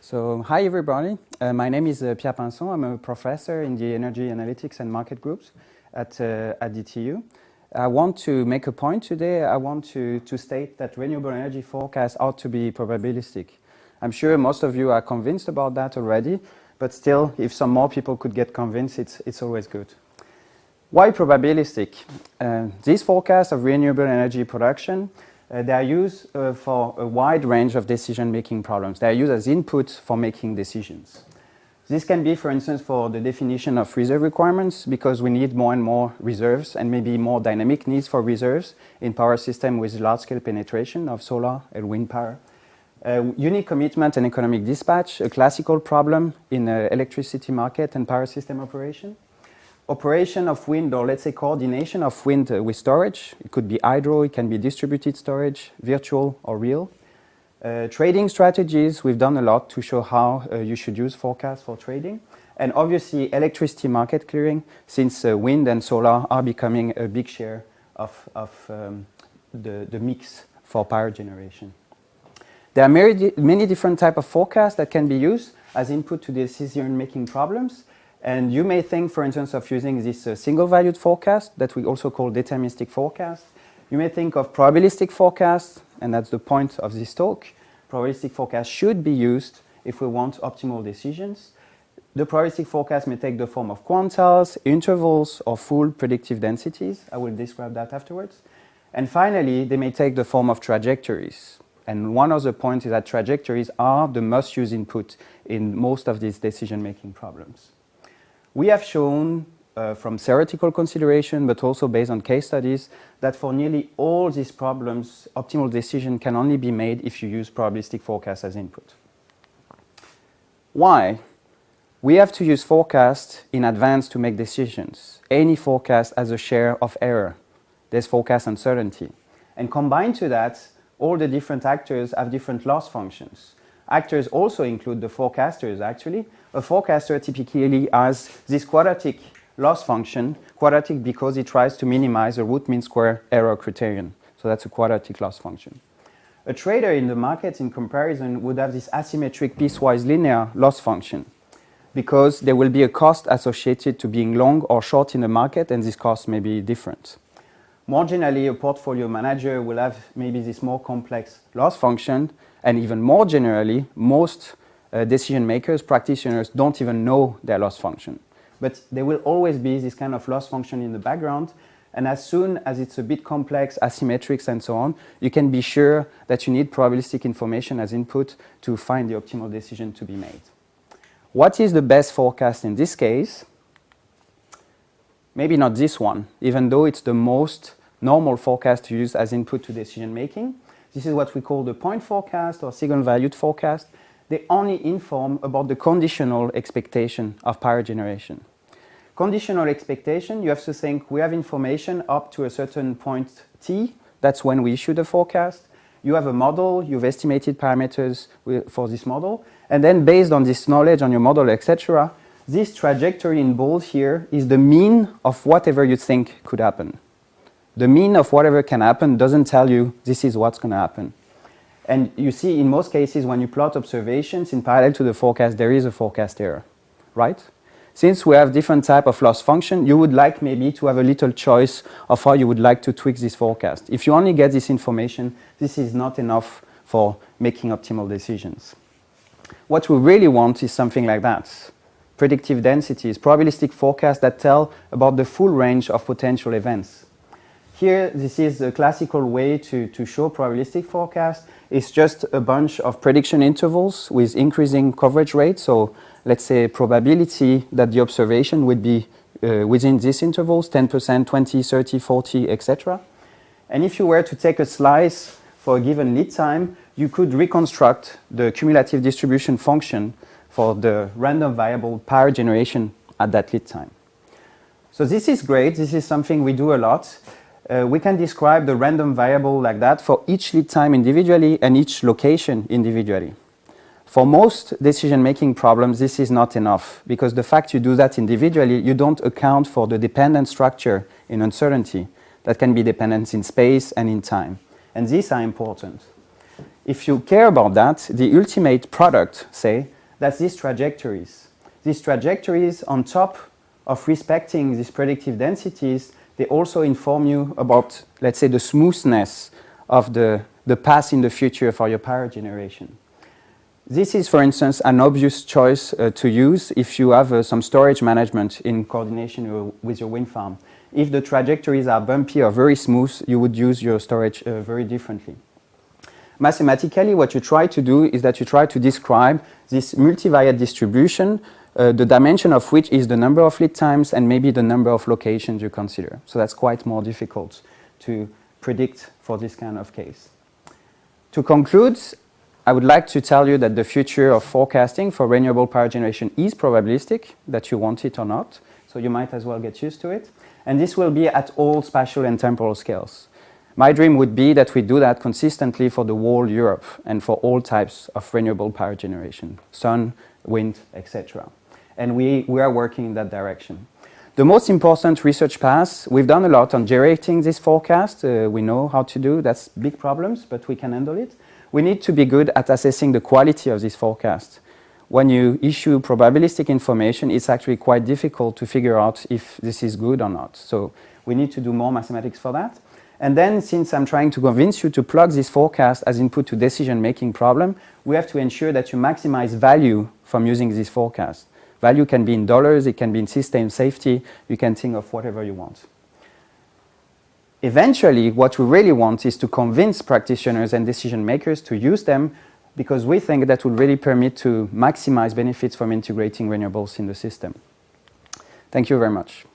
So, hi everybody. My name is Pierre Pinson. I'm a professor in the Energy Analytics and Market Groups at DTU. I want to make a point today. I want to state that renewable energy forecasts ought to be probabilistic. I'm sure most of you are convinced about that already, but still, if some more people could get convinced, it's always good. Why probabilistic? These forecasts of renewable energy production they are used for a wide range of decision-making problems. They are used as input for making decisions. This can be, for instance, for the definition of reserve requirements, because we need more and more reserves and maybe more dynamic needs for reserves in power systems with large-scale penetration of solar and wind power. Unique commitment and economic dispatch, a classical problem in electricity market and power system operation. Operation of wind, or let's say coordination of wind with storage. It could be hydro, it can be distributed storage, virtual or real. Trading strategies, we've done a lot to show how you should use forecasts for trading. And obviously electricity market clearing, since wind and solar are becoming a big share of the mix for power generation. There are many different types of forecasts that can be used as input to decision-making problems. And you may think, for instance, of using this single-valued forecast that we also call deterministic forecast. You may think of probabilistic forecast, and that's the point of this talk. Probabilistic forecast should be used if we want optimal decisions. The probabilistic forecast may take the form of quantiles, intervals, or full predictive densities. I will describe that afterwards. And finally, they may take the form of trajectories. And one other point is that trajectories are the must-use input in most of these decision-making problems. We have shown from theoretical consideration, but also based on case studies, that for nearly all these problems, optimal decision can only be made if you use probabilistic forecasts as input. Why? We have to use forecasts in advance to make decisions. Any forecast has a share of error. There's forecast uncertainty. And combined to that, all the different actors have different loss functions. Actors also include the forecasters, actually. A forecaster typically has this quadratic loss function, quadratic because it tries to minimize a root mean square error criterion. So that's a quadratic loss function. A trader in the market, in comparison, would have this asymmetric piecewise linear loss function because there will be a cost associated to being long or short in the market, and this cost may be different. More generally, a portfolio manager will have maybe this more complex loss function, and even more generally, most decision makers, practitioners don't even know their loss function. But there will always be this kind of loss function in the background, and as soon as it's a bit complex, asymmetrics and so on, you can be sure that you need probabilistic information as input to find the optimal decision to be made. What is the best forecast in this case? Maybe not this one, even though it's the most normal forecast to use as input to decision making. This is what we call the point forecast or single-valued forecast. They only inform about the conditional expectation of power generation. Conditional expectation, you have to think we have information up to a certain point t. That's when we issue the forecast. You have a model, you've estimated parameters for this model, and then based on this knowledge on your model, etc., this trajectory in bold here is the mean of whatever you think could happen. The mean of whatever can happen doesn't tell you this is what's going to happen. And you see in most cases when you plot observations in parallel to the forecast, there is a forecast error, right? Since we have different type of loss function, you would like maybe to have a little choice of how you would like to tweak this forecast. If you only get this information, this is not enough for making optimal decisions. What we really want is something like that. Predictive densities, probabilistic forecasts that tell about the full range of potential events. Here, this is a classical way to show probabilistic forecast. It's just a bunch of prediction intervals with increasing coverage rate. So let's say probability that the observation would be within these intervals, 10%, 20, 30, 40, etc. And if you were to take a slice for a given lead time, you could reconstruct the cumulative distribution function for the random variable power generation at that lead time. So this is great. This is something we do a lot. We can describe the random variable like that for each lead time individually and each location individually. For most decision-making problems, this is not enough because the fact you do that individually, you don't account for the dependent structure in uncertainty that can be dependent in space and in time. And these are important. If you care about that, the ultimate product, say, That's these trajectories. These trajectories, on top of respecting these predictive densities, they also inform you about, let's say, the smoothness of the path in the future for your power generation. This is, for instance, an obvious choice to use if you have some storage management in coordination with your wind farm. If the trajectories are bumpy or very smooth, you would use your storage very differently. Mathematically, what you try to do is that you try to describe this multivariate distribution, the dimension of which is the number of lead times and maybe the number of locations you consider. So that's quite more difficult to predict for this kind of case. To conclude, I would like to tell you that the future of forecasting for renewable power generation is probabilistic, that you want it or not. So you might as well get used to it. And this will be at all spatial and temporal scales. My dream would be that we do that consistently for the whole Europe and for all types of renewable power generation, sun, wind, etc. And we are working in that direction. The most important research path, we've done a lot on generating this forecast. We know how to do, that's big problems, but we can handle it. We need to be good at assessing the quality of this forecast. When you issue probabilistic information, it's actually quite difficult to figure out if this is good or not. So we need to do more mathematics for that. And then, since I'm trying to convince you to plug this forecast as input to decision-making problem, we have to ensure that you maximize value from using this forecast. Value can be in dollars, it can be in system safety, you can think of whatever you want. Eventually, what we really want is to convince practitioners and decision makers to use them, because we think that will really permit to maximize benefits from integrating renewables in the system. Thank you very much.